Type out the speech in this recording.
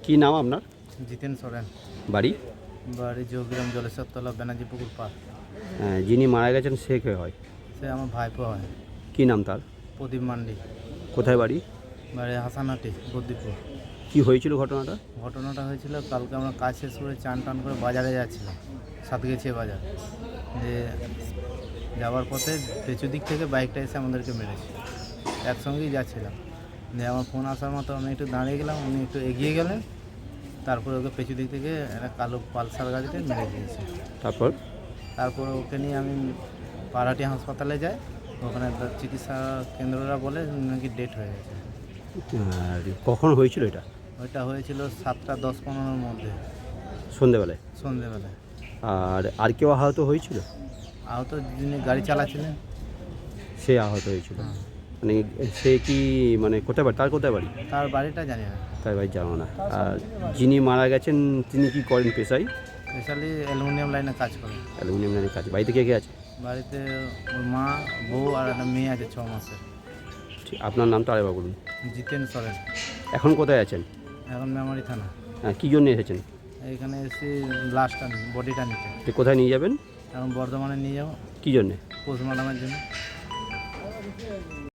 কি নাম আপনার? জিতেন সোরেন। বাড়ি? বাড়ি যোগগ্রাম, জলেশ্বরতলা, ব্যানার্জি পুকুর পাড়। যিনি মারা গেছেন সে কে হয়? সে আমার ভাইপো হয়। কি নাম তার? প্রদীপ মান্ডি। কোথায় বাড়ি? বাড়ি হাসানহাটি, বদ্দিপুর। কি হয়েছিল ঘটনাটা? ঘটনাটা হয়েছিল কালকে আমরা কাজ শেষ করে চান টান করে বাজারে যাচ্ছিলাম, সাতগেছিয়া বাজার। যে যাওয়ার পথে পেছু দিক থেকে বাইকটা এসে আমাদেরকে মেরেছে। একসঙ্গেই যাচ্ছিলাম, দিয়ে আমার ফোন আসার মতো আমি একটু দাঁড়িয়ে গেলাম, উনি একটু এগিয়ে গেলেন, তারপরে ওকে পেছু দিক থেকে একটা কালো পালসার গাড়িতে মেরে দিয়েছে। তারপর ওকে নিয়ে আমি পাড়াটি হাসপাতালে যাই। ওখানে চিকিৎসা কেন্দ্ররা বলে নাকি ডেট হয়ে গেছে। আর কখন হয়েছিল এটা? ওইটা হয়েছিল 7টা 10-15-র মধ্যে, সন্ধেবেলায়? সন্ধেবেলায়। আর কেউ আহত হয়েছিল? আহত যিনি গাড়ি চালাচ্ছিলেন, সে আহত হয়েছিল? মানে সে কি মানে কোথায় বাড়ি, তার কোথায় বাড়ি? তার বাড়িটা জানি না। তার বাড়ি জানো না। আর যিনি মারা গেছেন তিনি কি করেন পেশায়? স্পেশালি অ্যালুমিনিয়াম লাইনে কাজ করে। অ্যালুমিনিয়াম লাইনের কাজ। বাড়িতে কে কে আছে? বাড়িতে ওর মা, বউ আর একটা মেয়ে আছে 6 মাসের। আপনার নামটা আরেকবার বলুন। জিতেন সোরেন। এখন কোথায় আছেন? এখন মেমারি থানা। কী জন্য এসেছেন? এইখানে এসে লাশটা বডিটা নিতে। তো কোথায় নিয়ে যাবেন? এখন বর্ধমানে নিয়ে যাবো কী জন্যে? পোস্টমর্টমের জন্য।